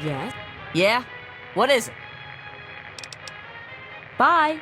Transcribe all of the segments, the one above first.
Yes? Yeah? What is it? Bye.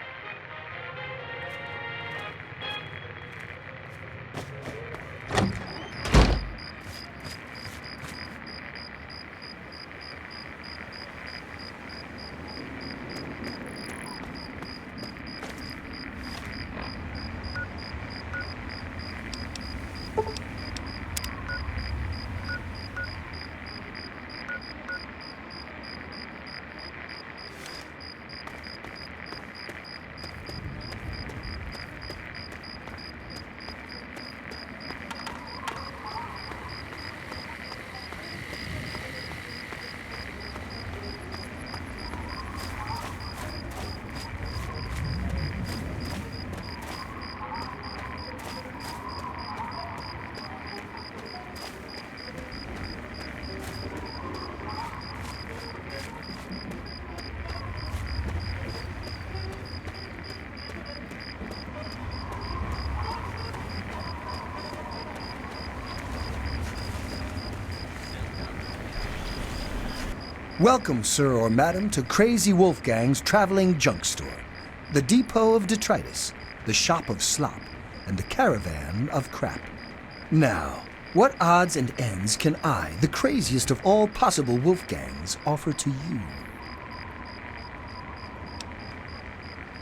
Welcome, sir or madam, to Crazy Wolfgang's traveling junk store, the depot of detritus, the shop of slop, and the caravan of crap. Now, what odds and ends can I, the craziest of all possible Wolfgangs, offer to you?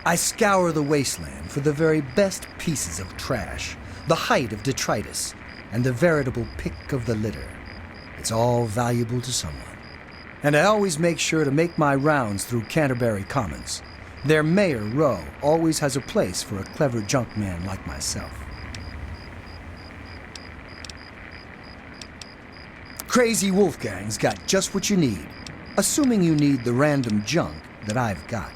I scour the wasteland for the very best pieces of trash, the height of detritus, and the veritable pick of the litter. It's all valuable to someone. And I always make sure to make my rounds through Canterbury Commons. Their Mayor Row always has a place for a clever junk man like myself. Crazy Wolfgang's got just what you need, assuming you need the random junk that I've got.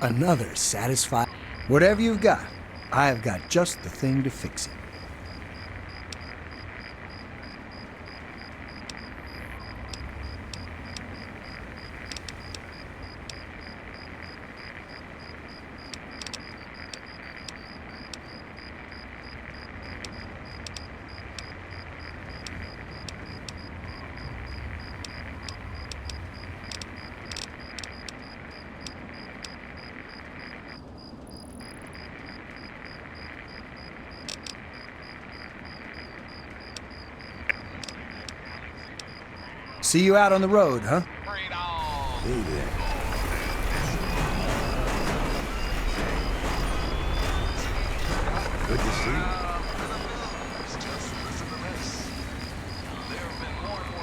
Another satisfied. Whatever you've got, I've got just the thing to fix it. See you out on the road, huh? Hey there. Good to see you.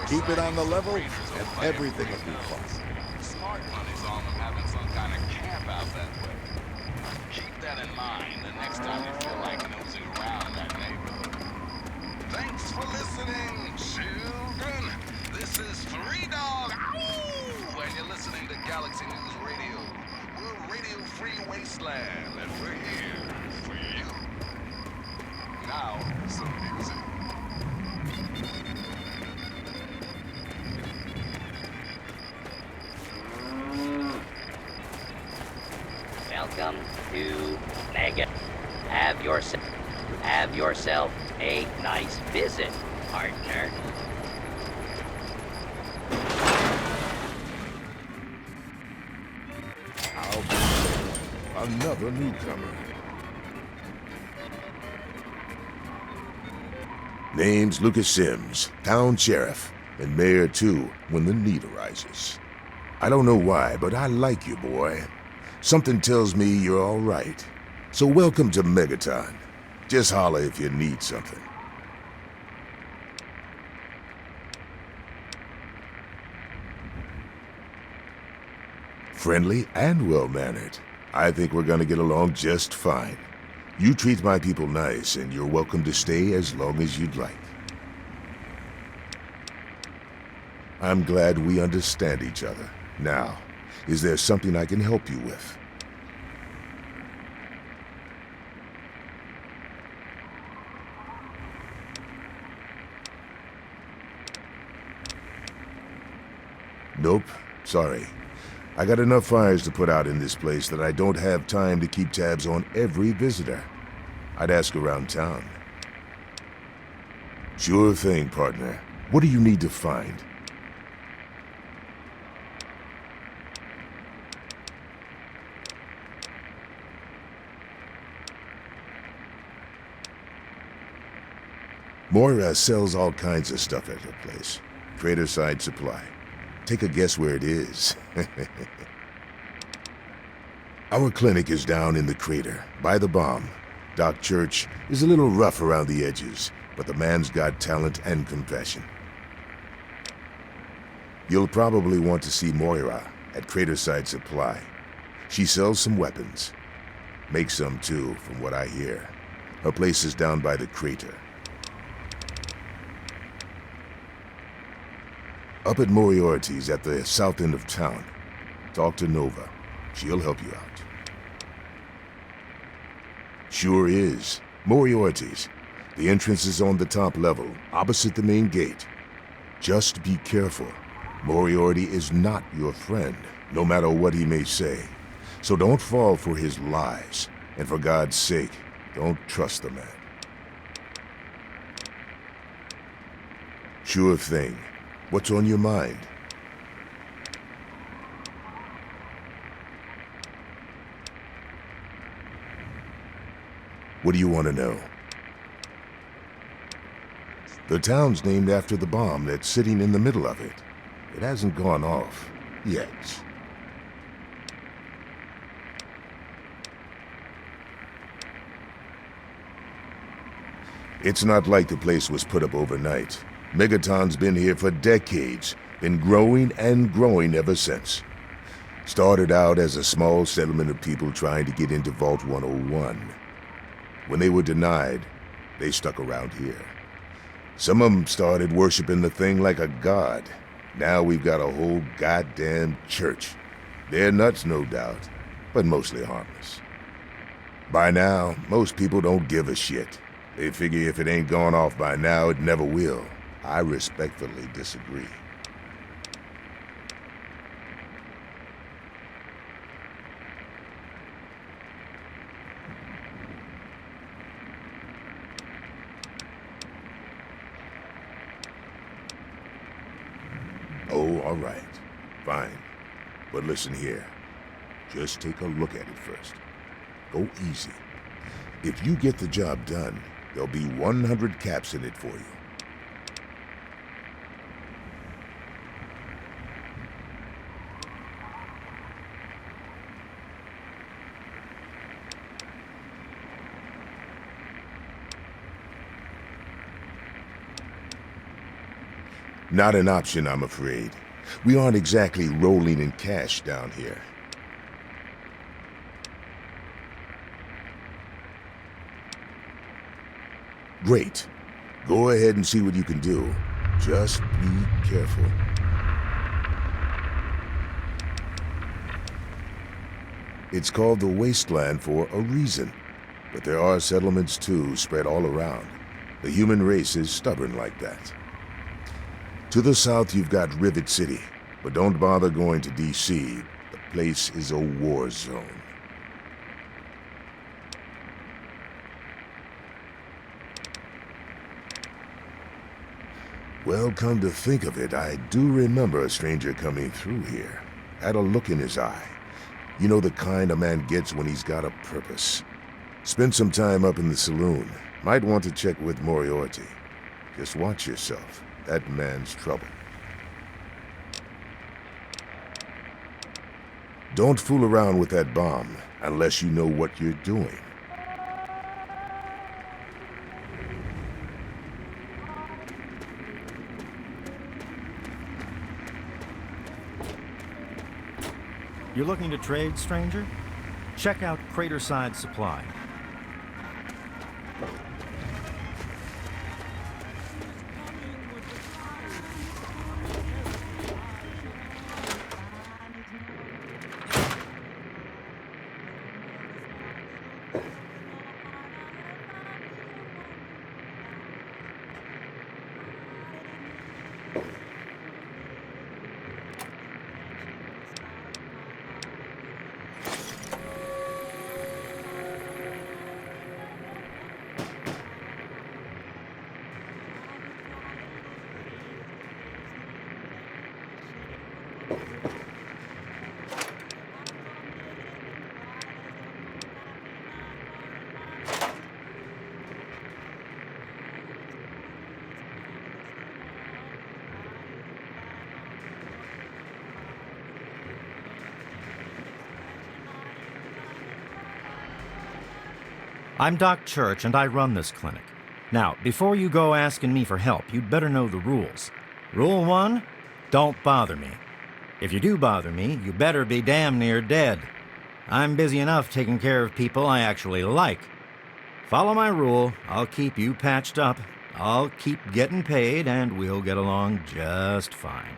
Keep it on the level, and everything will be fine. Smart money's on them having some kind of camp out that way. Keep that in mind the next time you feel like nosing around that neighborhood. Thanks for listening, children. This is Three Dog, and you're listening to Galaxy News Radio. We're radio-free wasteland, and we're here for you. Now, some music. Welcome to Mega. Have yourself a nice visit, partner. I'll be another newcomer. Name's Lucas Sims, town sheriff, and mayor too when the need arises. I don't know why, but I like you, boy. Something tells me you're all right. So welcome to Megaton. Just holler if you need something. Friendly and well-mannered. I think we're gonna get along just fine. You treat my people nice, and you're welcome to stay as long as you'd like. I'm glad we understand each other. Now, is there something I can help you with? Nope, sorry. I got enough fires to put out in this place that I don't have time to keep tabs on every visitor. I'd ask around town. Sure thing, partner. What do you need to find? Moira sells all kinds of stuff at her place. Craterside Supply. Take a guess where it is. Our clinic is down in the crater, by the bomb. Doc Church is a little rough around the edges, but the man's got talent and compassion. You'll probably want to see Moira at Craterside Supply. She sells some weapons. Makes some too, from what I hear. Her place is down by the crater. Up at Moriarty's at the south end of town. Talk to Nova. She'll help you out. Sure is. Moriarty's. The entrance is on the top level, opposite the main gate. Just be careful. Moriarty is not your friend, no matter what he may say. So don't fall for his lies. And for God's sake, don't trust the man. Sure thing. What's on your mind? What do you want to know? The town's named after the bomb that's sitting in the middle of it. It hasn't gone off yet. It's not like the place was put up overnight. Megaton's been here for decades, been growing and growing ever since. Started out as a small settlement of people trying to get into Vault 101. When they were denied, they stuck around here. Some of them started worshiping the thing like a god. Now we've got a whole goddamn church. They're nuts, no doubt, but mostly harmless. By now, most people don't give a shit. They figure if it ain't gone off by now, it never will. I respectfully disagree. Oh, all right. Fine. But listen here. Just take a look at it first. Go easy. If you get the job done, there'll be 100 caps in it for you. Not an option, I'm afraid. We aren't exactly rolling in cash down here. Great. Go ahead and see what you can do. Just be careful. It's called the Wasteland for a reason. But there are settlements too, spread all around. The human race is stubborn like that. To the south, you've got Rivet City. But don't bother going to D.C. The place is a war zone. Well, come to think of it, I do remember a stranger coming through here. Had a look in his eye. You know, the kind a man gets when he's got a purpose. Spend some time up in the saloon. Might want to check with Moriarty. Just watch yourself. That man's trouble. Don't fool around with that bomb unless you know what you're doing. You're looking to trade, stranger? Check out Craterside Supply. I'm Doc Church, and I run this clinic. Now, before you go asking me for help, you'd better know the rules. Rule 1, don't bother me. If you do bother me, you better be damn near dead. I'm busy enough taking care of people I actually like. Follow my rule, I'll keep you patched up, I'll keep getting paid, and we'll get along just fine.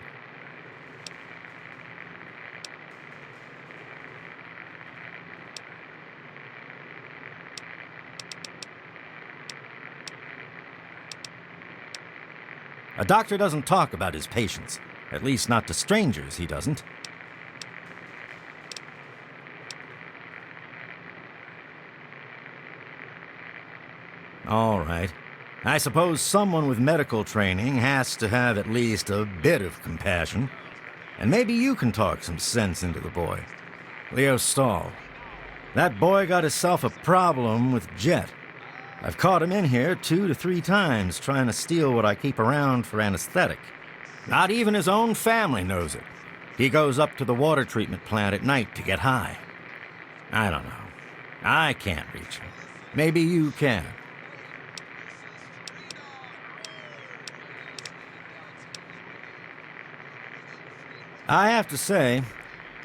A doctor doesn't talk about his patients. At least not to strangers, he doesn't. All right. I suppose someone with medical training has to have at least a bit of compassion. And maybe you can talk some sense into the boy. Leo Stahl. That boy got himself a problem with Jet. I've caught him in here 2 to 3 times trying to steal what I keep around for anesthetic. Not even his own family knows it. He goes up to the water treatment plant at night to get high. I don't know. I can't reach him. Maybe you can. I have to say,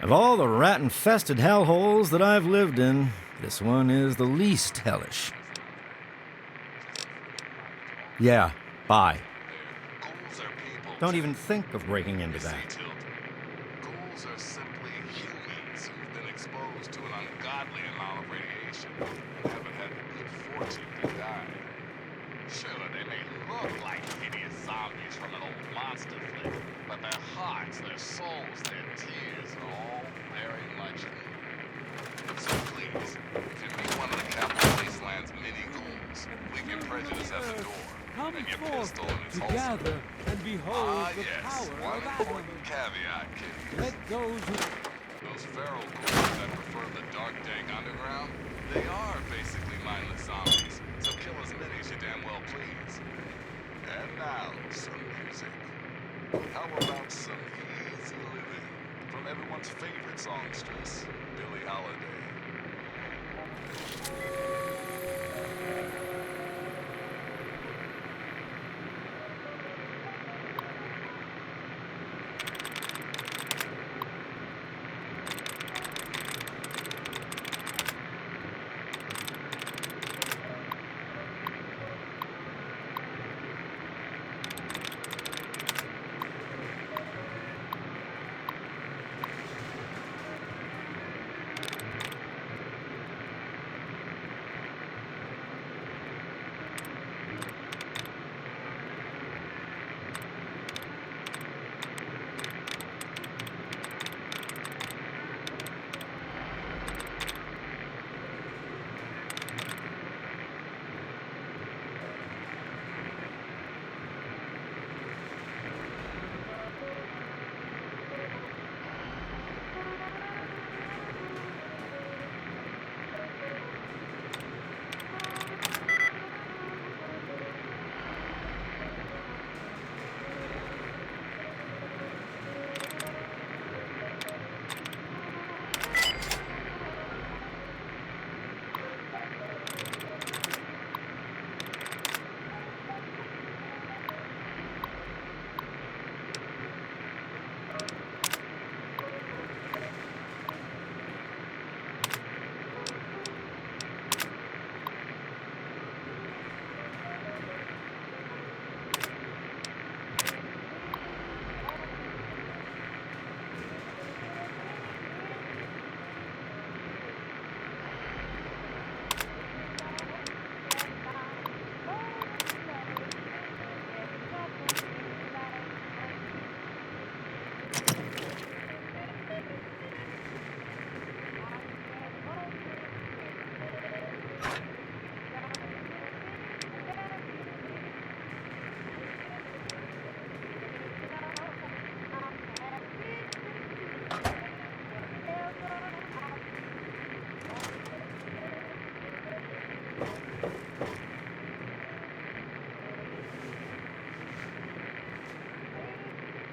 of all the rat-infested hellholes that I've lived in, this one is the least hellish. Yeah, bye. Ghouls are people. Don't even think of breaking into that. Ghouls are simply humans who've been exposed to an ungodly amount of radiation and haven't had the good fortune to die. Sure, they may look like hideous zombies from an old monster flick, but their hearts, their souls, their tears are all very much in you. So please, if you meet one of the Capital Wasteland's mini ghouls, leave your prejudice at the door. Come And your forth pistol in its together and behold the yes, power one of important Adam. caveat, kiddies. Let those who Those feral ghouls that prefer the dark, dank underground, they are basically mindless zombies, so kill as many as you damn well please. And now, some music. How about some easy living from everyone's favorite songstress, Billie Holiday?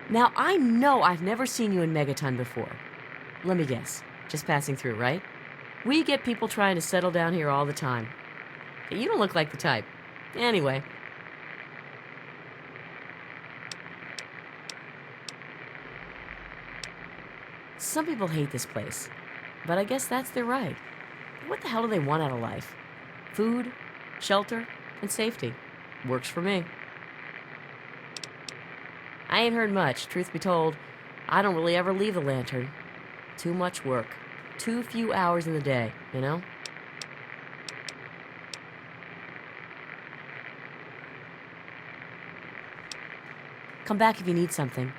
Now, I know I've never seen you in Megaton before. Let me guess. Just passing through, right? We get people trying to settle down here all the time. You don't look like the type. Anyway. Some people hate this place, but I guess that's their right. What the hell do they want out of life? Food, shelter, and safety. Works for me. I ain't heard much, truth be told. I don't really ever leave the lantern. Too much work. Too few hours in the day, you know? Come back if you need something.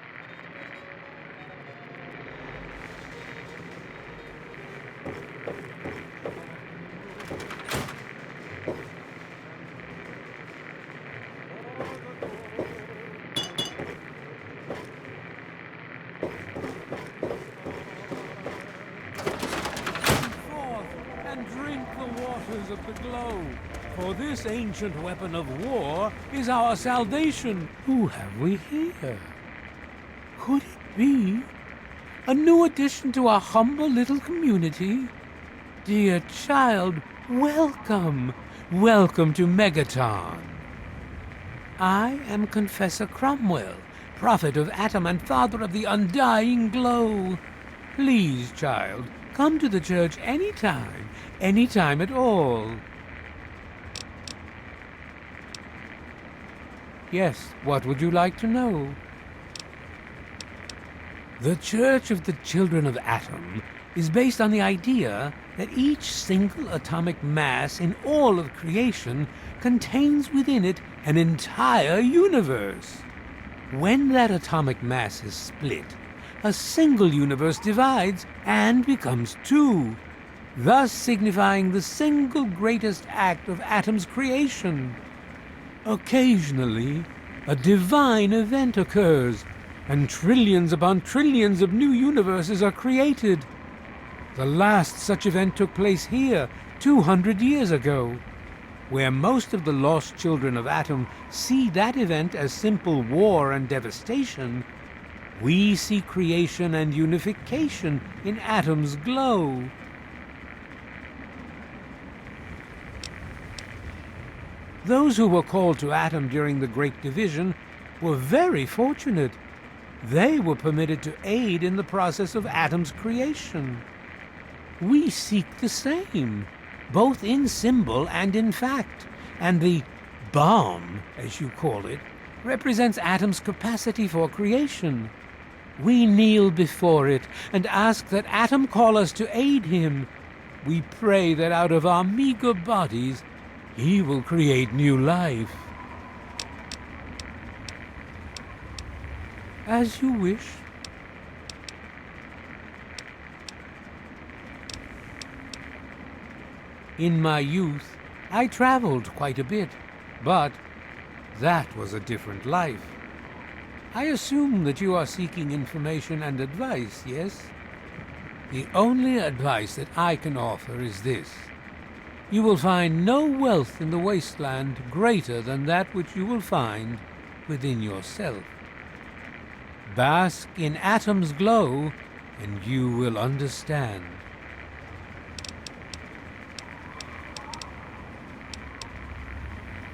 Forth and drink the waters of the glow. For this ancient weapon of war is our salvation. Who have we here? Could it be a new addition to our humble little community? Dear child, welcome. Welcome to Megaton. I am Confessor Cromwell, prophet of Atom and father of the undying glow. Please, child, come to the church anytime at all. Yes, what would you like to know? The Church of the Children of Atom is based on the idea that each single atomic mass in all of creation contains within it an entire universe. When that atomic mass is split, a single universe divides and becomes two, thus signifying the single greatest act of Atom's creation. Occasionally, a divine event occurs, and trillions upon trillions of new universes are created. The last such event took place here 200 years ago. Where most of the lost children of Atom see that event as simple war and devastation, we see creation and unification in Atom's glow. Those who were called to Atom during the Great Division were very fortunate. They were permitted to aid in the process of Atom's creation. We seek the same, both in symbol and in fact, and the bomb, as you call it, represents Atom's capacity for creation. We kneel before it and ask that Atom call us to aid him. We pray that out of our meager bodies, he will create new life. As you wish. In my youth, I traveled quite a bit, but that was a different life. I assume that you are seeking information and advice, yes? The only advice that I can offer is this. You will find no wealth in the wasteland greater than that which you will find within yourself. Bask in Atom's glow, and you will understand.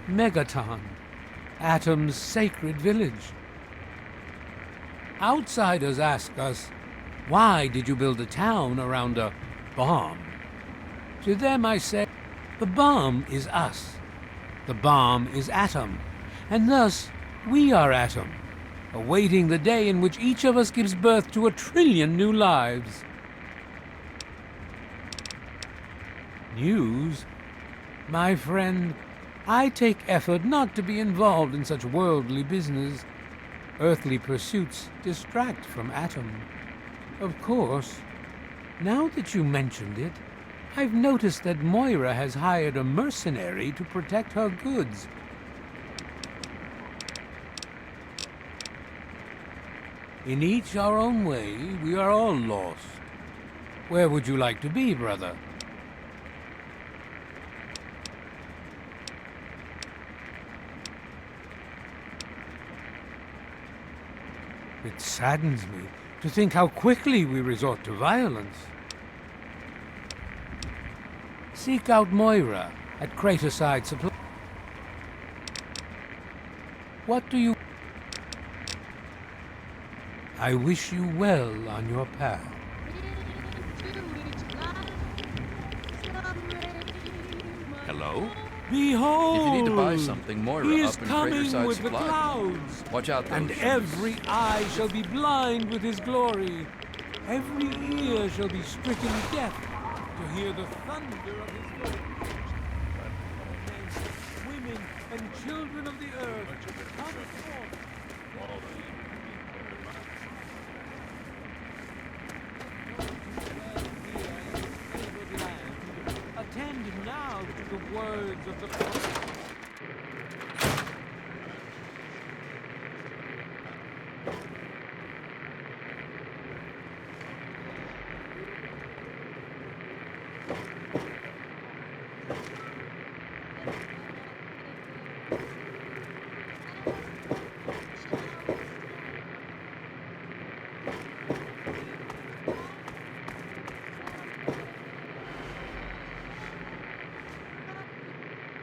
Megaton, Atom's sacred village. Outsiders ask us, why did you build a town around a bomb? To them I say, the bomb is us. The bomb is Atom, and thus we are Atom, awaiting the day in which each of us gives birth to 1 trillion new lives. News? My friend, I take effort not to be involved in such worldly business. Earthly pursuits distract from Atom. Of course, now that you mentioned it, I've noticed that Moira has hired a mercenary to protect her goods. In each our own way, we are all lost. Where would you like to be, brother? It saddens me to think how quickly we resort to violence. Seek out Moira at Craterside Supply. What do you... I wish you well on your path. Hello? Behold! If you need to buy something, Moira He is up in coming Craterside with Supply. the clouds, Watch out, those and shoes. every eye shall be blind with his glory. Every ear shall be stricken deaf to hear the thunder of his voice. Men, women, and children of the earth, come forth. Attend now to the words of the prophet.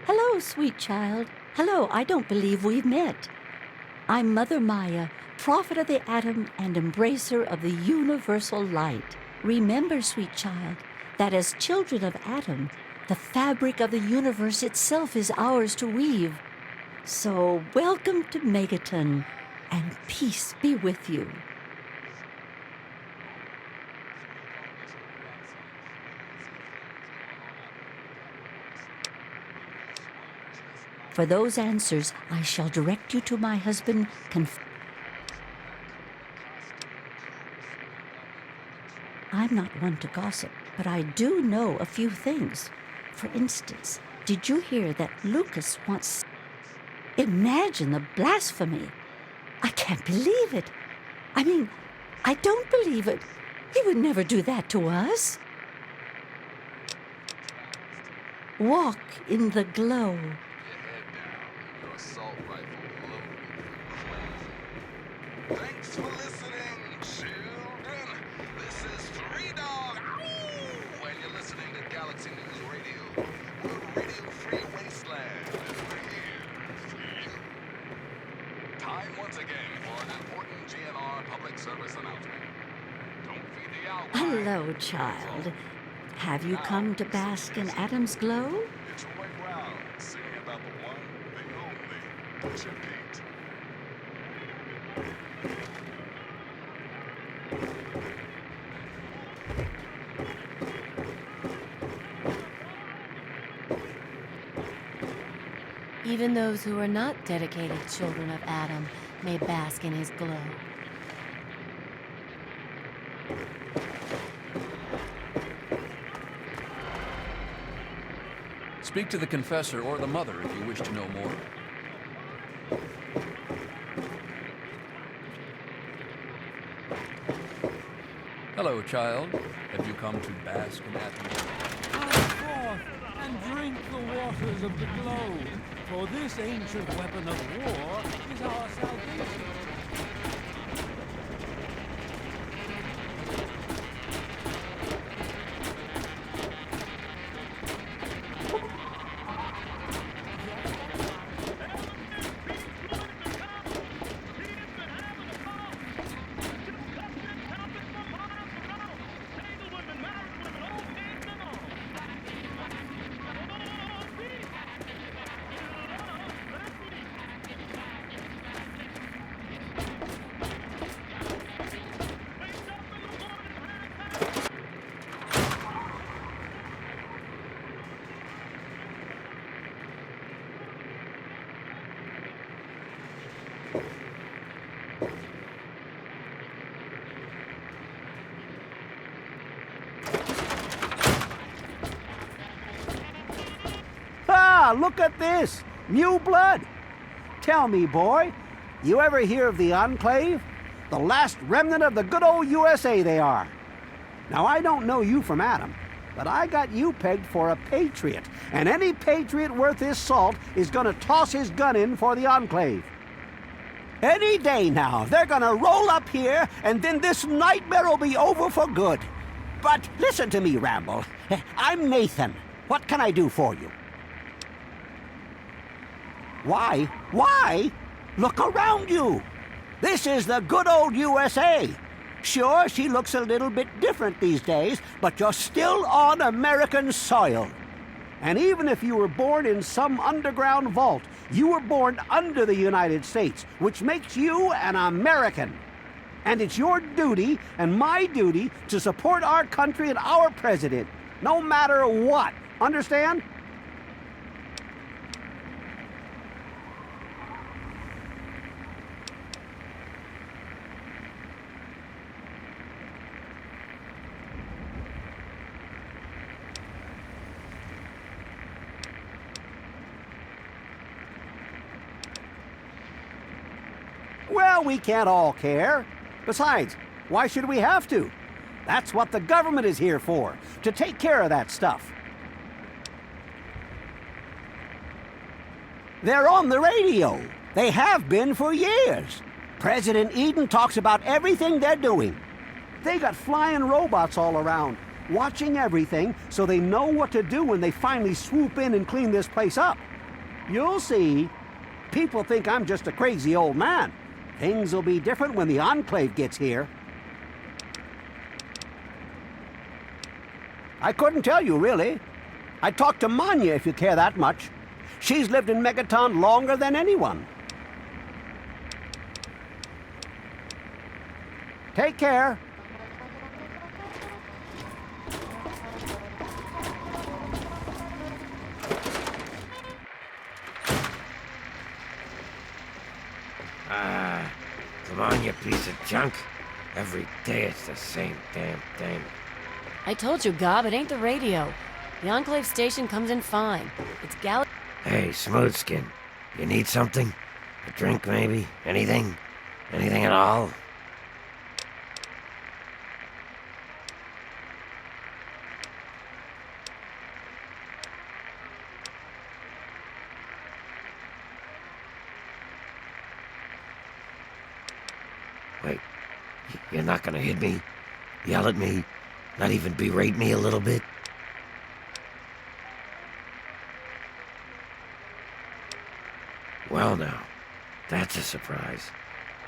Hello, sweet child. Hello, I don't believe we've met. I'm Mother Maya, prophet of the atom and embracer of the universal light. Remember, sweet child, that as children of Adam, the fabric of the universe itself is ours to weave. So welcome to Megaton, and peace be with you. For those answers, I shall direct you to my husband, I'm not one to gossip, but I do know a few things. For instance, did you hear that Lucas wants... Imagine the blasphemy! I can't believe it. I mean, I don't believe it. He would never do that to us. Walk in the glow. Thanks for listening, children. This is Three Dog. Ow! And you're listening to Galaxy News Radio. We're a radio-free wasteland, and we're here for you. Time once again for an important GNR public service announcement. Don't feed the outline. Hello, child. Have you come to bask in Adam's glow? It's Roy Brown singing about the one, the only, Butcher Pete. Even those who are not dedicated children of Adam may bask in his glow. Speak to the confessor or the mother if you wish to know more. Hello, child. Have you come to bask in Adam's glow? Come forth and drink the waters of the glow, for this ancient weapon of war is our salvation. Ah, look at this! New blood! Tell me, boy, you ever hear of the Enclave? The last remnant of the good old USA they are. Now, I don't know you from Adam, but I got you pegged for a patriot, and any patriot worth his salt is gonna toss his gun in for the Enclave. Any day now, they're gonna roll up here, and then this nightmare will be over for good. But listen to me, Ramble. I'm Nathan. What can I do for you? Why? Why? Look around you. This is the good old USA. Sure, she looks a little bit different these days, but you're still on American soil. And even if you were born in some underground vault, you were born under the United States, which makes you an American. And it's your duty and my duty to support our country and our president, no matter what. Understand? Well, we can't all care. Besides, why should we have to? That's what the government is here for, to take care of that stuff. They're on the radio. They have been for years. President Eden talks about everything they're doing. They got flying robots all around, watching everything so they know what to do when they finally swoop in and clean this place up. You'll see. People think I'm just a crazy old man. Things will be different when the Enclave gets here. I couldn't tell you, really. I'd talk to Manya if you care that much. She's lived in Megaton longer than anyone. Take care. Come on, you piece of junk. Every day it's the same damn thing. I told you, Gob, it ain't the radio. The Enclave station comes in fine. It's Hey, Smoothskin, you need something? A drink, maybe? Anything? Anything at all? Wait, you're not gonna hit me? Yell at me? Not even berate me a little bit? Well now, that's a surprise.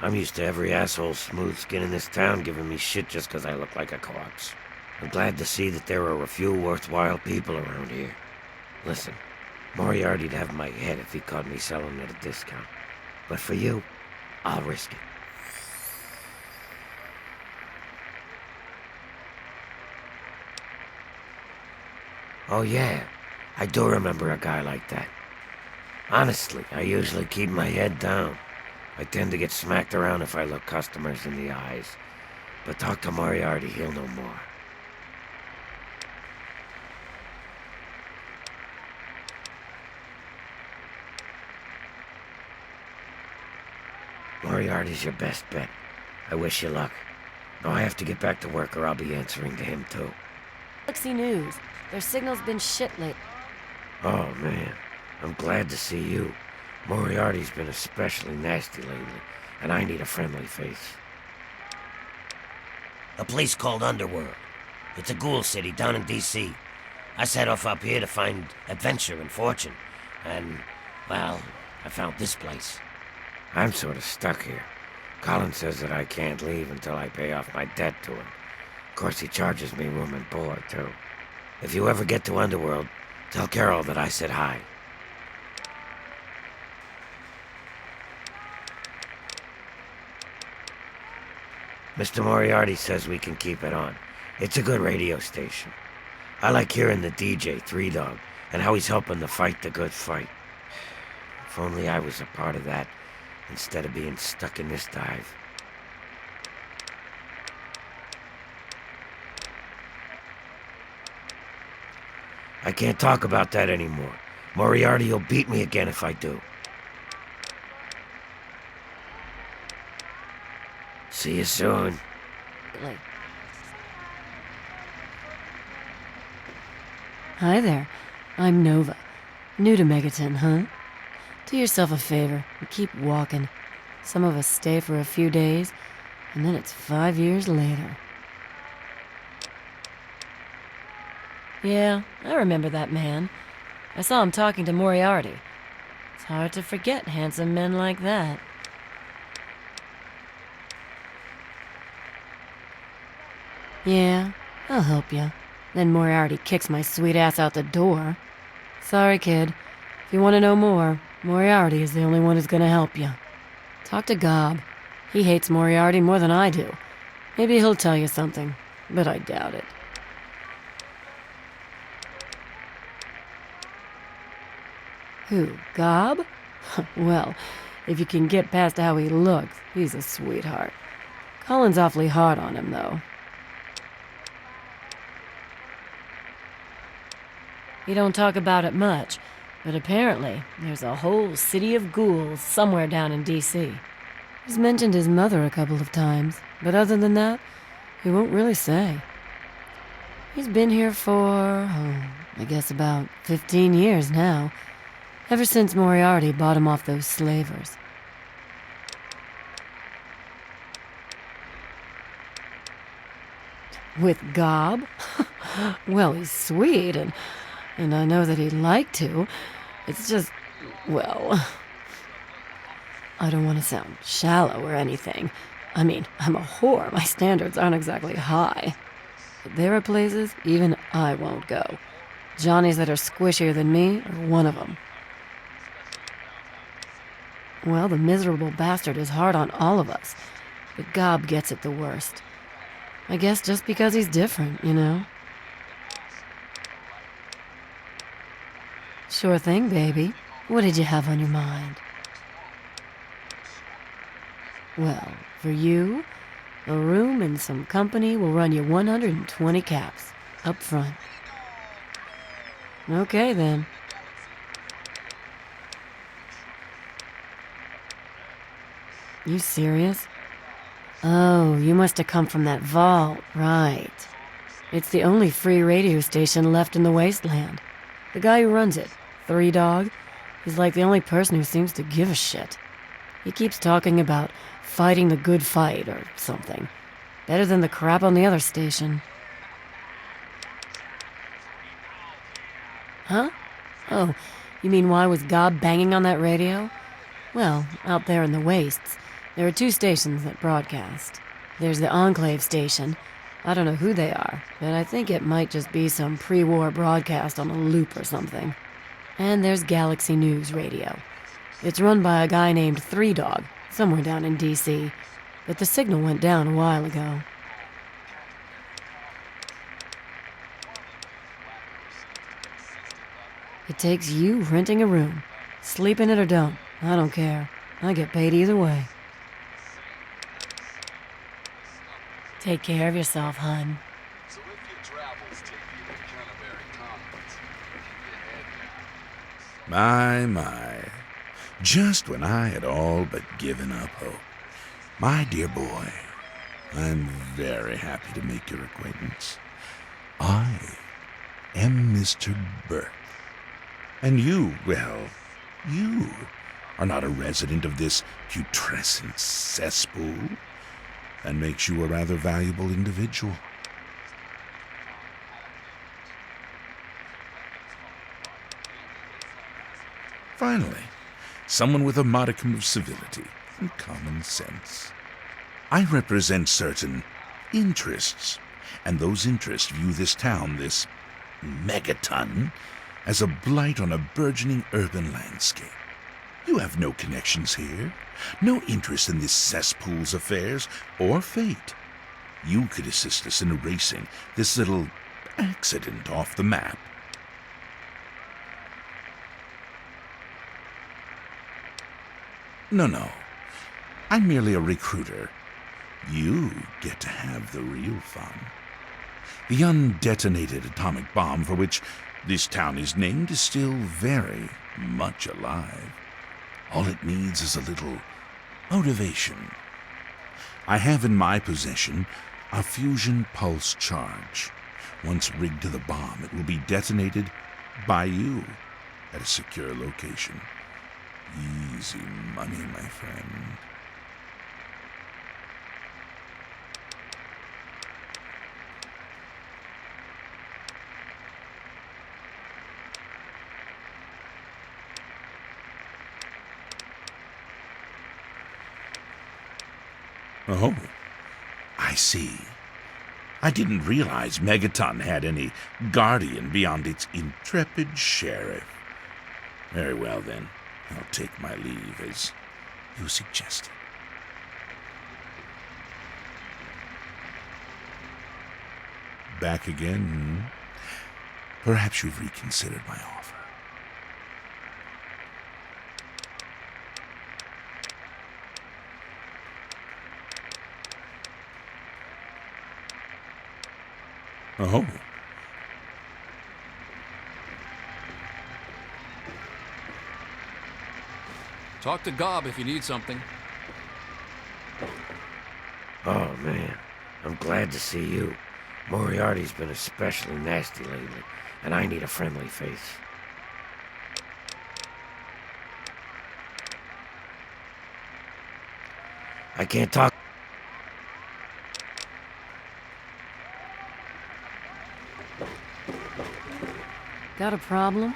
I'm used to every asshole smooth skin in this town giving me shit just 'cause I look like a corpse. I'm glad to see that there are a few worthwhile people around here. Listen, Moriarty'd have my head if he caught me selling at a discount. But for you, I'll risk it. Oh yeah, I do remember a guy like that. Honestly, I usually keep my head down. I tend to get smacked around if I look customers in the eyes. But talk to Moriarty, he'll know more. Moriarty's your best bet. I wish you luck. Now I have to get back to work or I'll be answering to him too. Galaxy News. Their signal's been shit lately. Oh man, I'm glad to see you. Moriarty's been especially nasty lately, and I need a friendly face. A place called Underworld. It's a ghoul city down in D.C. I set off up here to find adventure and fortune, and, well, I found this place. I'm sort of stuck here. Colin says that I can't leave until I pay off my debt to him. Of course, he charges me room and board, too. If you ever get to Underworld, tell Carol that I said hi. Mr. Moriarty says we can keep it on. It's a good radio station. I like hearing the DJ, Three Dog, and how he's helping to fight the good fight. If only I was a part of that, instead of being stuck in this dive. I can't talk about that anymore. Moriarty will beat me again if I do. See you soon. Hi there. I'm Nova. New to Megaton, huh? Do yourself a favor and keep walking. Some of us stay for a few days, and then it's 5 years later. Yeah, I remember that man. I saw him talking to Moriarty. It's hard to forget handsome men like that. Yeah, I'll help you. Then Moriarty kicks my sweet ass out the door. Sorry, kid. If you want to know more, Moriarty is the only one who's gonna help you. Talk to Gob. He hates Moriarty more than I do. Maybe he'll tell you something, but I doubt it. Who, Gob? Well, if you can get past how he looks, he's a sweetheart. Colin's awfully hard on him, though. He don't talk about it much, but apparently there's a whole city of ghouls somewhere down in D.C. He's mentioned his mother a couple of times, but other than that, he won't really say. He's been here for, I guess about 15 years now, ever since Moriarty bought him off those slavers. With Gob? Well, he's sweet, and I know that he'd like to. It's just, well, I don't want to sound shallow or anything. I mean, I'm a whore. My standards aren't exactly high. But there are places even I won't go. Johnnies that are squishier than me are one of them. Well, the miserable bastard is hard on all of us, but Gob gets it the worst. I guess just because he's different, you know? Sure thing, baby. What did you have on your mind? Well, for you, a room and some company will run you 120 caps, up front. Okay, then. You serious? Oh, you must have come from that vault, right. It's the only free radio station left in the wasteland. The guy who runs it, Three Dog, he's like the only person who seems to give a shit. He keeps talking about fighting the good fight or something. Better than the crap on the other station. Huh? Oh, you mean why was Gob banging on that radio? Well, out there in the wastes, there are 2 stations that broadcast. There's the Enclave station. I don't know who they are, but I think it might just be some pre-war broadcast on a loop or something. And there's Galaxy News Radio. It's run by a guy named Three Dog, somewhere down in D.C., but the signal went down a while ago. It takes you renting a room. Sleep in it or don't, I don't care. I get paid either way. Take care of yourself, hun. So if your travels take you to Canterbury Commons, keep your head down. My. Just when I had all but given up hope. My dear boy, I'm very happy to make your acquaintance. I am Mr. Burke. And you, well, you are not a resident of this putrescent cesspool. That makes you a rather valuable individual. Finally, someone with a modicum of civility and common sense. I represent certain interests, and those interests view this town, this megaton, as a blight on a burgeoning urban landscape. You have no connections here, no interest in this cesspool's affairs or fate. You could assist us in erasing this little accident off the map. No. I'm merely a recruiter. You get to have the real fun. The undetonated atomic bomb for which this town is named is still very much alive. All it needs is a little motivation. I have in my possession a fusion pulse charge. Once rigged to the bomb, it will be detonated by you at a secure location. Easy money, my friend. Oh, I see. I didn't realize Megaton had any guardian beyond its intrepid sheriff. Very well, then. I'll take my leave, as you suggested. Back again, hmm? Perhaps you've reconsidered my offer. Oh. Talk to Gob if you need something. Oh, man. I'm glad to see you. Moriarty's been especially nasty lately, and I need a friendly face. I can't talk. Got a problem?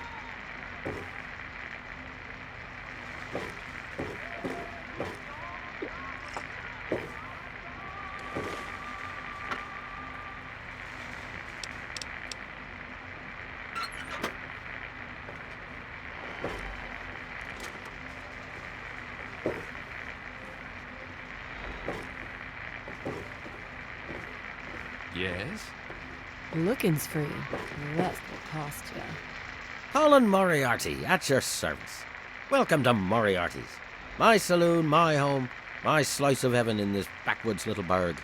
Yes? Looking's free. That's the cost ya. Colin Moriarty, at your service. Welcome to Moriarty's. My saloon, my home, my slice of heaven in this backwoods little burg.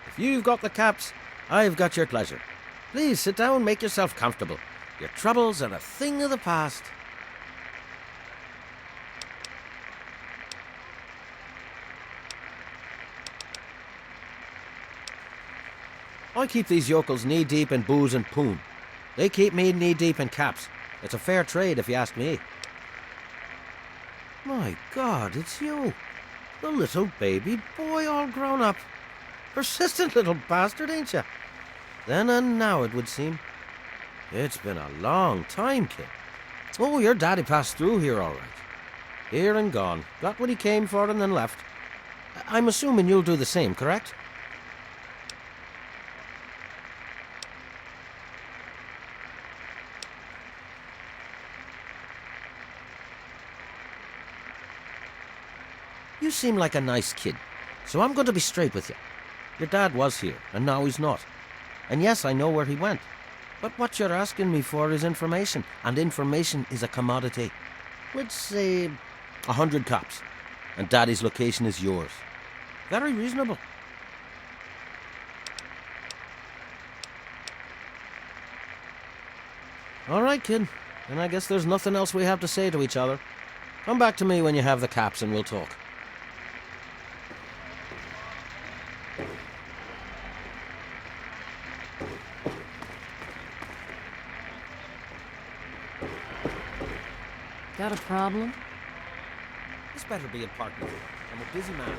If you've got the caps, I've got your pleasure. Please sit down, make yourself comfortable. Your troubles are a thing of the past. I keep these yokels knee-deep in booze and poon. They keep me knee-deep in caps. It's a fair trade, if you ask me. My God, it's you. The little baby boy all grown up. Persistent little bastard, ain't you? Then and now, it would seem. It's been a long time, kid. Oh, your daddy passed through here all right. Here and gone. Got what he came for and then left. I'm assuming you'll do the same, correct? You seem like a nice kid, so I'm going to be straight with you. Your dad was here, and now he's not. And yes, I know where he went. But what you're asking me for is information, and information is a commodity. Let's say 100 cops, and Daddy's location is yours. Very reasonable. All right, kid. Then I guess there's nothing else we have to say to each other. Come back to me when you have the caps, and we'll talk. Got a problem? This better be important. I'm a busy man.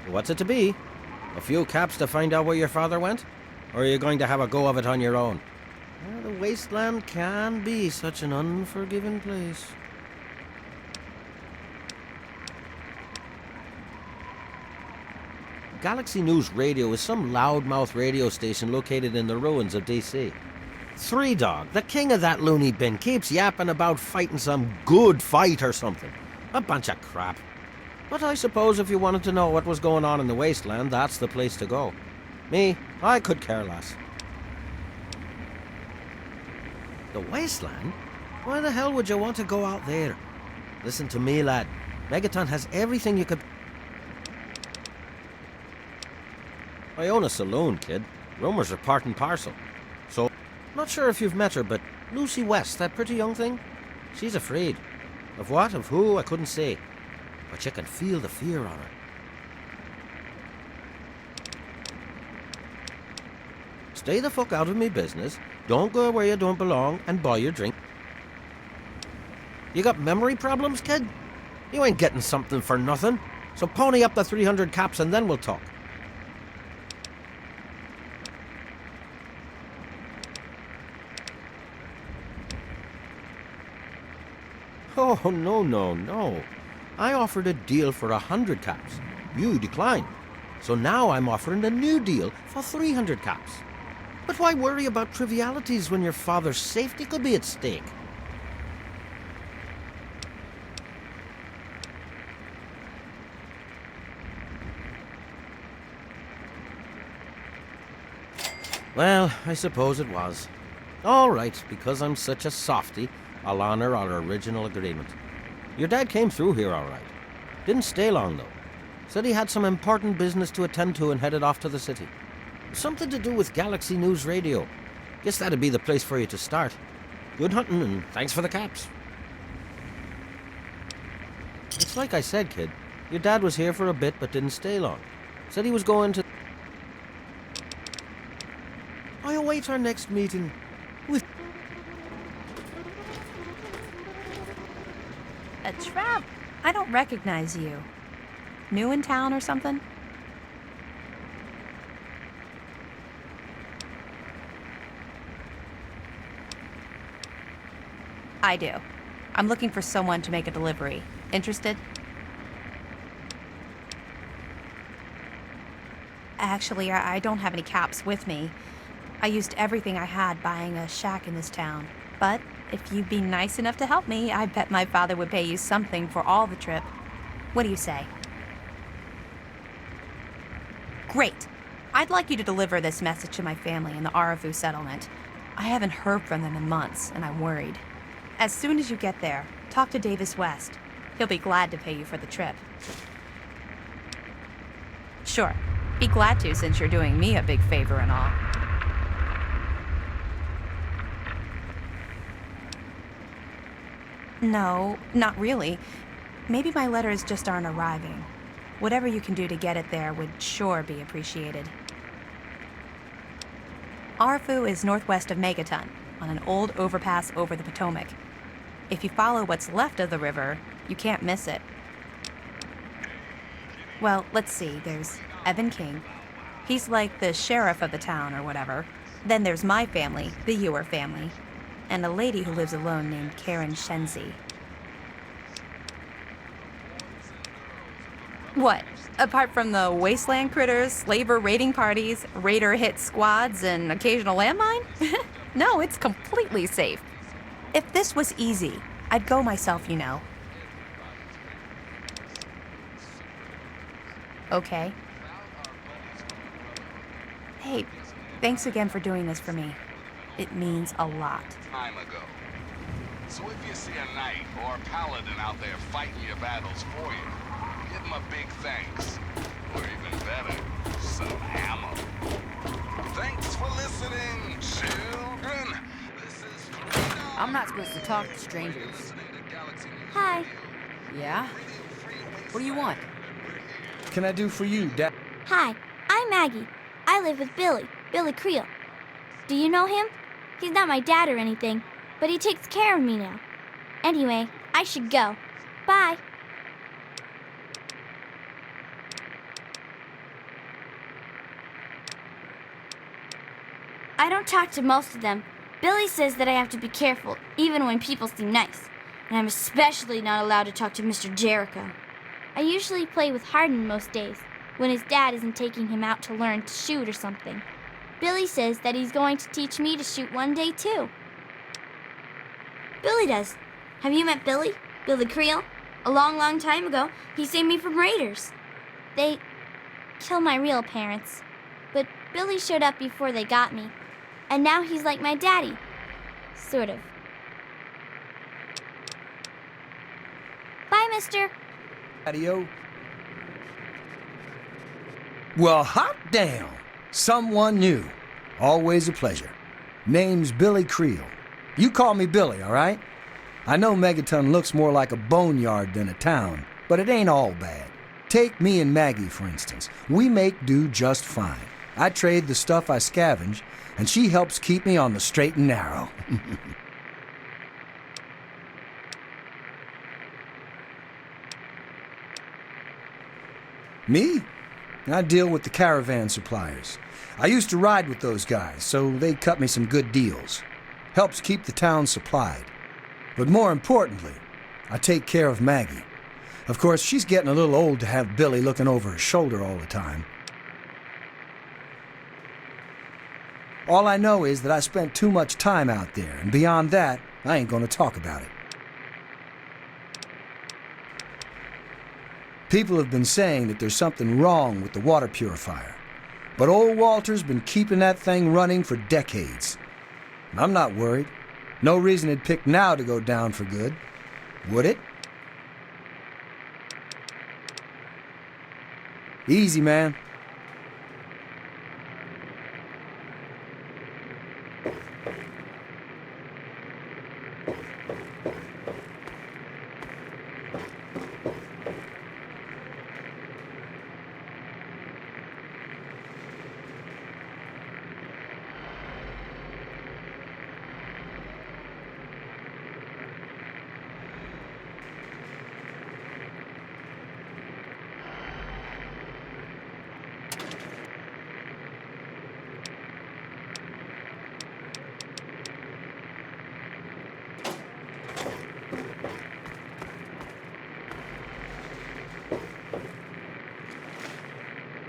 What's it to be? A few caps to find out where your father went? Or are you going to have a go of it on your own? Well, the wasteland can be such an unforgiving place. Galaxy News Radio is some loudmouth radio station located in the ruins of D.C. Three Dog, the king of that loony bin, keeps yapping about fighting some good fight or something. A bunch of crap. But I suppose if you wanted to know what was going on in the wasteland, that's the place to go. Me, I could care less. The wasteland? Why the hell would you want to go out there? Listen to me, lad. Megaton has everything you could... I own a saloon, kid. Rumors are part and parcel. So, not sure if you've met her, but Lucy West, that pretty young thing? She's afraid. Of what, of who, I couldn't say. But you can feel the fear on her. Stay the fuck out of me business, don't go where you don't belong, and buy your drink. You got memory problems, kid? You ain't getting something for nothing. So pony up the 300 caps and then we'll talk. Oh, no. I offered a deal for 100 caps. You declined. So now I'm offering a new deal for 300 caps. But why worry about trivialities when your father's safety could be at stake? Well, I suppose it was. All right, because I'm such a softy, I'll honor our original agreement. Your dad came through here all right. Didn't stay long, though. Said he had some important business to attend to and headed off to the city. Something to do with Galaxy News Radio. Guess that'd be the place for you to start. Good hunting, and thanks for the caps. It's like I said, kid. Your dad was here for a bit, but didn't stay long. Said he was going to... I await our next meeting with... A trap? I don't recognize you. New in town or something? I do. I'm looking for someone to make a delivery. Interested? Actually, I don't have any caps with me. I used everything I had buying a shack in this town. But if you'd be nice enough to help me, I bet my father would pay you something for all the trip. What do you say? Great. I'd like you to deliver this message to my family in the Arafu settlement. I haven't heard from them in months, and I'm worried. As soon as you get there, talk to Davis West. He'll be glad to pay you for the trip. Sure. Be glad to, since you're doing me a big favor and all. No, not really. Maybe my letters just aren't arriving. Whatever you can do to get it there would sure be appreciated. Arfu is northwest of Megaton, on an old overpass over the Potomac. If you follow what's left of the river, you can't miss it. Well, let's see, there's Evan King. He's like the sheriff of the town or whatever. Then there's my family, the Ewer family, and a lady who lives alone named Karen Shenzi. What? Apart from the wasteland critters, slaver raiding parties, raider hit squads, and occasional landmine? No, it's completely safe. If this was easy, I'd go myself, you know. Okay. Hey, thanks again for doing this for me. It means a lot. Time ago. So if you see a knight or a paladin out there fighting your battles for you, give them a big thanks. Or even better, some ammo. Thanks for listening, children. This is Freedom. I'm not supposed to talk to strangers. Hi. Yeah? What do you want? Can I do for you, Dad? Hi, I'm Maggie. I live with Billy Creel. Do you know him? He's not my dad or anything, but he takes care of me now. Anyway, I should go. Bye. I don't talk to most of them. Billy says that I have to be careful, even when people seem nice. And I'm especially not allowed to talk to Mr. Jericho. I usually play with Hardin most days, when his dad isn't taking him out to learn to shoot or something. Billy says that he's going to teach me to shoot one day, too. Billy does. Have you met Billy? Billy Creel? A long, long time ago, he saved me from raiders. They killed my real parents. But Billy showed up before they got me. And now he's like my daddy. Sort of. Bye, mister. Adio. Well, hot damn. Someone new. Always a pleasure. Name's Billy Creel. You call me Billy, all right? I know Megaton looks more like a boneyard than a town, but it ain't all bad. Take me and Maggie, for instance. We make do just fine. I trade the stuff I scavenge, and she helps keep me on the straight and narrow. Me? I deal with the caravan suppliers. I used to ride with those guys, so they cut me some good deals. Helps keep the town supplied. But more importantly, I take care of Maggie. Of course, she's getting a little old to have Billy looking over her shoulder all the time. All I know is that I spent too much time out there, and beyond that, I ain't gonna talk about it. People have been saying that there's something wrong with the water purifier. But old Walter's been keeping that thing running for decades. I'm not worried. No reason it'd pick now to go down for good. Would it? Easy, man.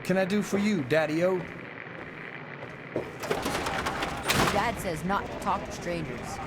Can I do for you, Daddy-O? Dad says not to talk to strangers.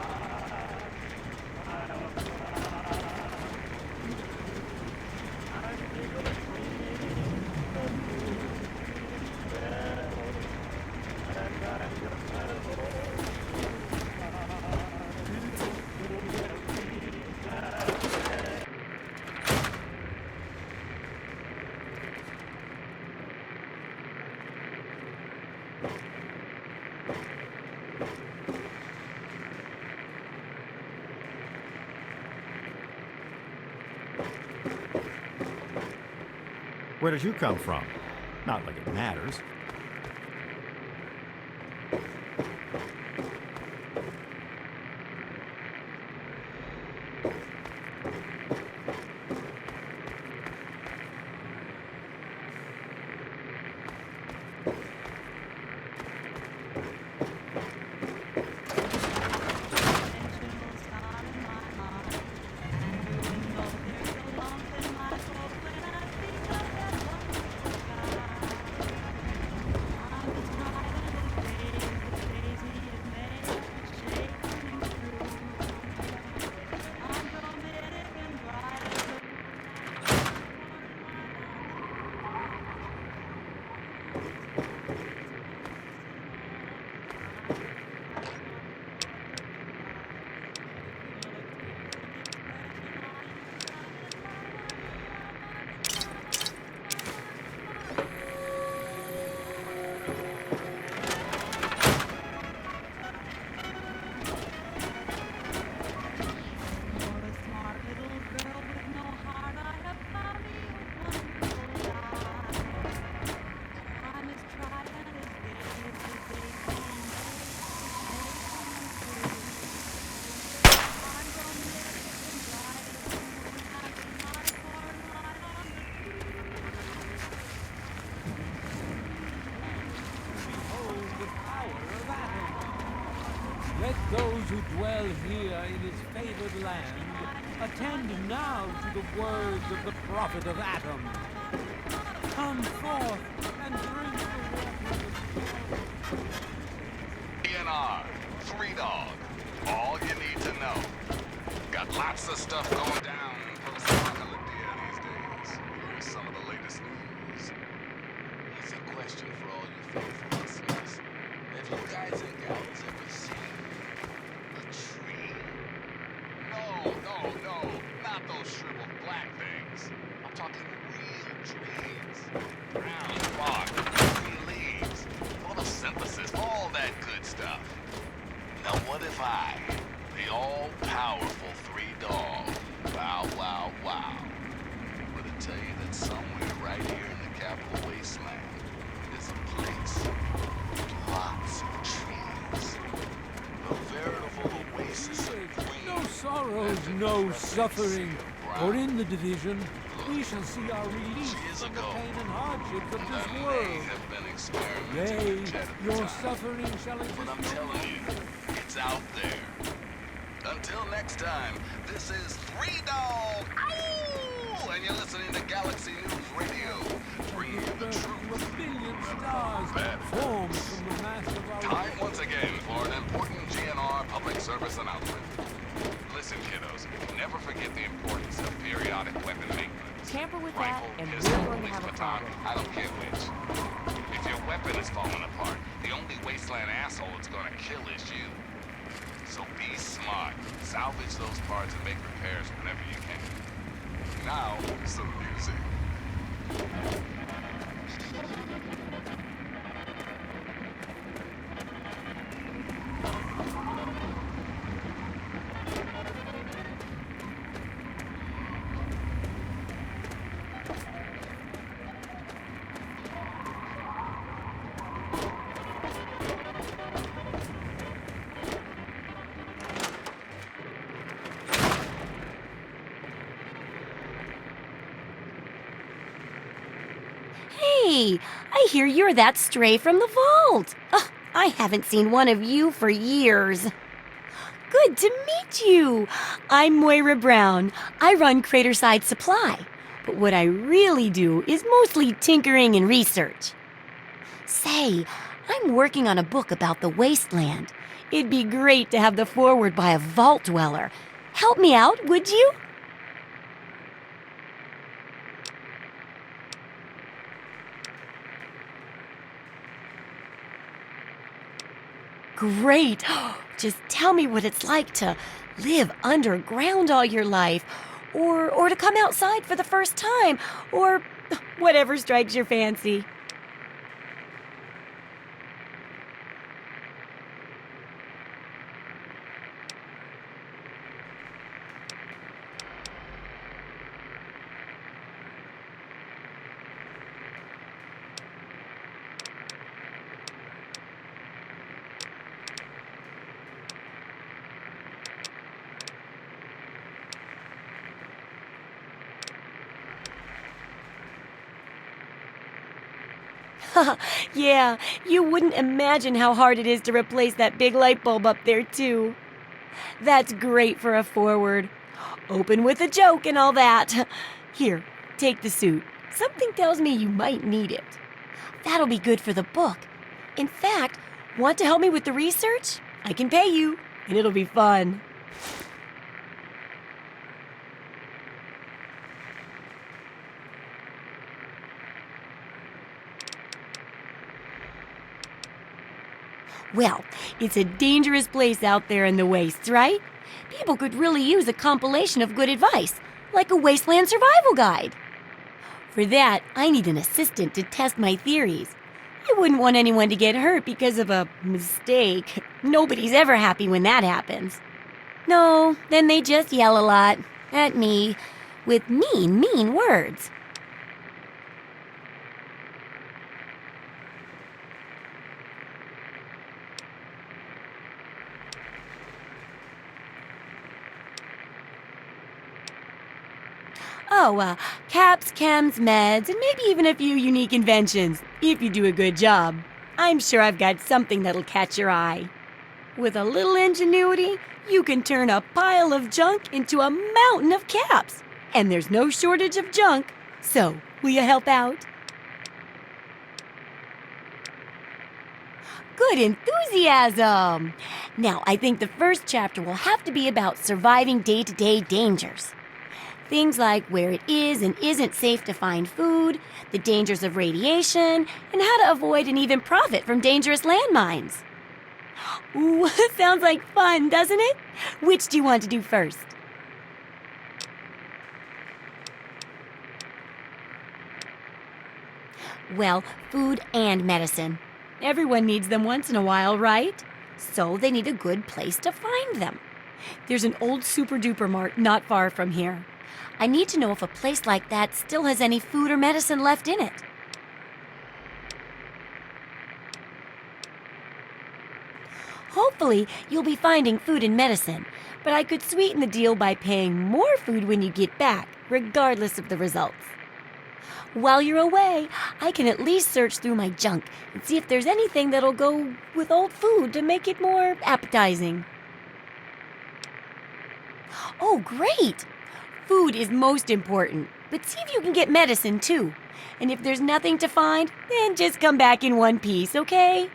Where did you come from? Not like it matters. Let those who dwell here in his favored land attend now to the words of the prophet of Adam. Come forth and drink the water. DNR, 3-Dog, all you need to know. Got lots of stuff going down in post-apocalyptia these days. Here's some of the latest news. Here's a question for all you faithful listeners. Have you guys and gals ever seen a tree? No, not those shriveled black things. I'm talking real trees. Brown bark, green leaves, photosynthesis, all that good stuff. Now what if I, the all-powerful 3-Dog, wow, were to tell you that somewhere right here in the capital wasteland is a place with lots of trees. A veritable oasis of green. No sorrows, no suffering, for in the division, we shall see our release from the pain and hardships of this May world. have been experimenting Yea, with jet at the your time, suffering shall but exist I'm no telling longer. you, it's out there. Until next time, this is Three Dog, Ow! And you're listening to Galaxy News Radio, bringing you the truth. A billion stars formed from the mass of our... Time once again for an important GNR public service announcement. Listen, kiddos, never forget the importance of periodic weapon maintenance. Tamper with that, Rifle, and pistol, we're going to police have a baton, problem. I don't care which. If your weapon is falling apart, the only wasteland asshole it's gonna kill is you. So be smart. Salvage those parts and make repairs whenever you can. Now, some music. Hey, I hear you're that stray from the vault. Ugh, I haven't seen one of you for years. Good to meet you. I'm Moira Brown. I run Craterside Supply. But what I really do is mostly tinkering and research. Say, I'm working on a book about the wasteland. It'd be great to have the foreword by a vault dweller. Help me out, would you? Great. Just tell me what it's like to live underground all your life, or to come outside for the first time, or whatever strikes your fancy. Yeah, you wouldn't imagine how hard it is to replace that big light bulb up there, too. That's great for a forward. Open with a joke and all that. Here, take the suit. Something tells me you might need it. That'll be good for the book. In fact, want to help me with the research? I can pay you, and it'll be fun. Well, it's a dangerous place out there in the wastes, right? People could really use a compilation of good advice, like a wasteland survival guide. For that, I need an assistant to test my theories. I wouldn't want anyone to get hurt because of a mistake. Nobody's ever happy when that happens. No, then they just yell a lot at me with mean words. Oh, caps, chems, meds, and maybe even a few unique inventions, if you do a good job. I'm sure I've got something that'll catch your eye. With a little ingenuity, you can turn a pile of junk into a mountain of caps. And there's no shortage of junk. So, will you help out? Good enthusiasm! Now, I think the first chapter will have to be about surviving day-to-day dangers. Things like where it is and isn't safe to find food, the dangers of radiation, and how to avoid and even profit from dangerous landmines. Ooh, sounds like fun, doesn't it? Which do you want to do first? Well, food and medicine. Everyone needs them once in a while, right? So they need a good place to find them. There's an old super-duper mart not far from here. I need to know if a place like that still has any food or medicine left in it. Hopefully, you'll be finding food and medicine, but I could sweeten the deal by paying more food when you get back, regardless of the results. While you're away, I can at least search through my junk and see if there's anything that'll go with old food to make it more appetizing. Oh, great! Food is most important, but see if you can get medicine too. And if there's nothing to find, then just come back in one piece, okay?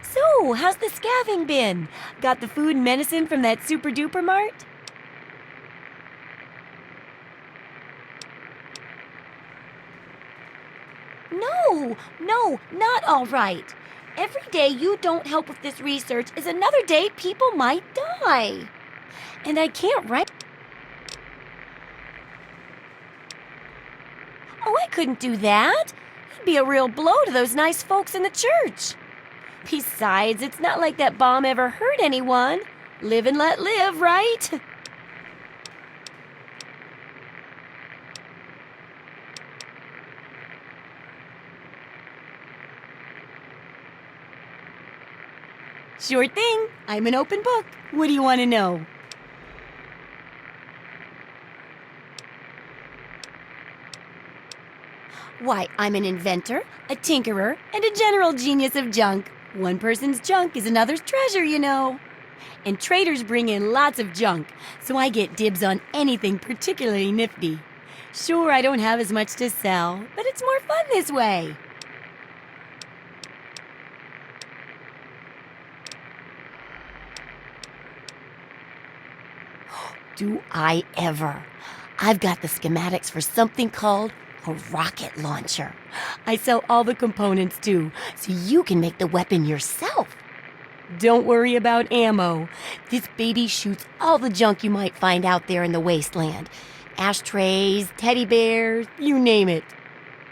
So, how's the scavenging been? Got the food and medicine from that super duper mart? No, not all right. Every day you don't help with this research is another day people might die. And I can't write. Oh, I couldn't do that. It'd be a real blow to those nice folks in the church. Besides, it's not like that bomb ever hurt anyone. Live and let live, right? Sure thing. I'm an open book. What do you want to know? Why, I'm an inventor, a tinkerer, and a general genius of junk. One person's junk is another's treasure, you know. And traders bring in lots of junk, so I get dibs on anything particularly nifty. Sure, I don't have as much to sell, but it's more fun this way. Do I ever? I've got the schematics for something called a rocket launcher. I sell all the components too, so you can make the weapon yourself. Don't worry about ammo. This baby shoots all the junk you might find out there in the wasteland. Ashtrays, teddy bears, you name it.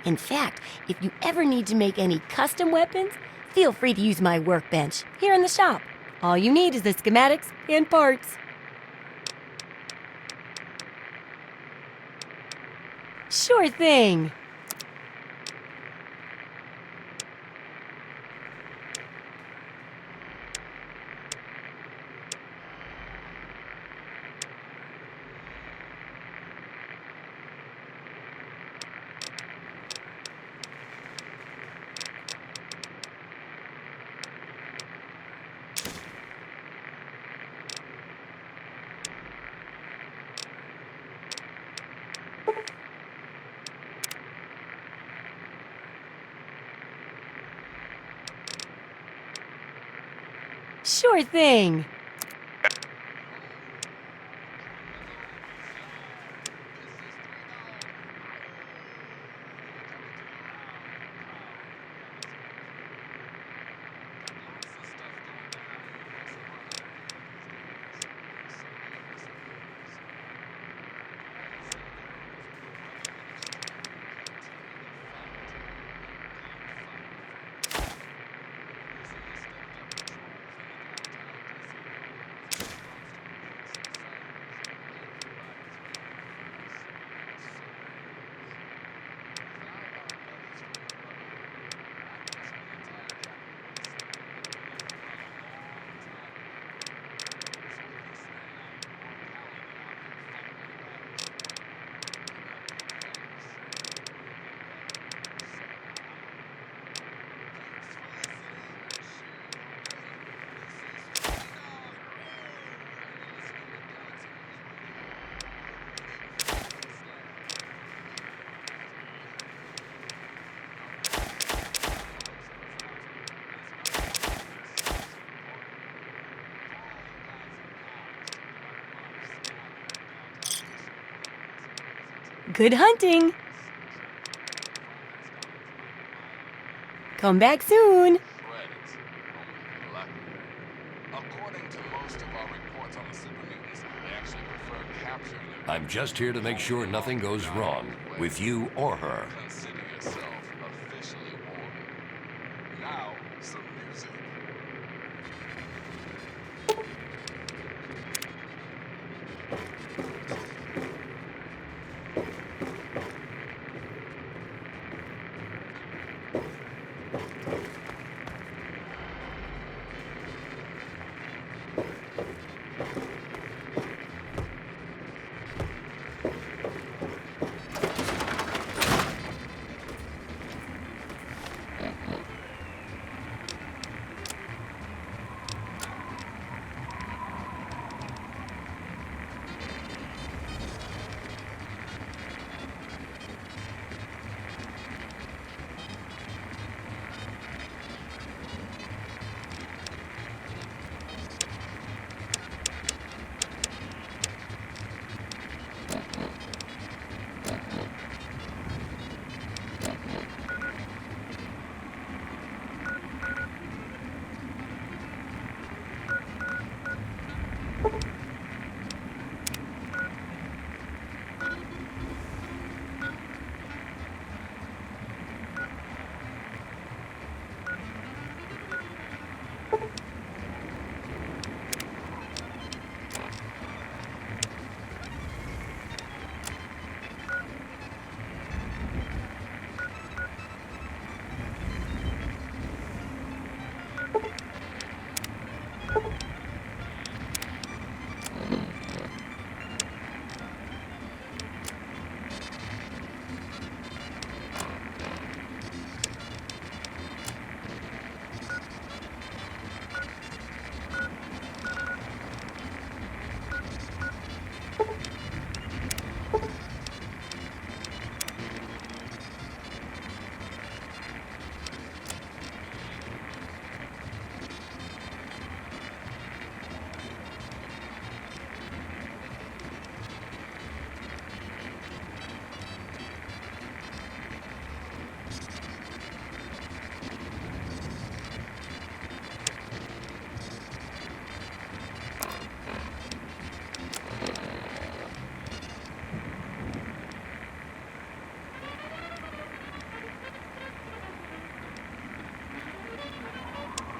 In fact, if you ever need to make any custom weapons, feel free to use my workbench here in the shop. All you need is the schematics and parts. Sure thing. Sure thing. Good hunting. Come back soon. According to most of our reports on the super mutants, they actually prefer capturing them. I'm just here to make sure nothing goes wrong with you or her. Consider yourself officially warned. Now, some music.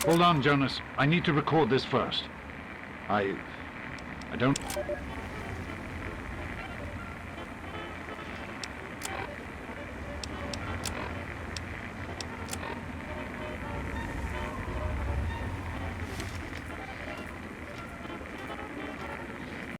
Hold on, Jonas. I need to record this first. I don't...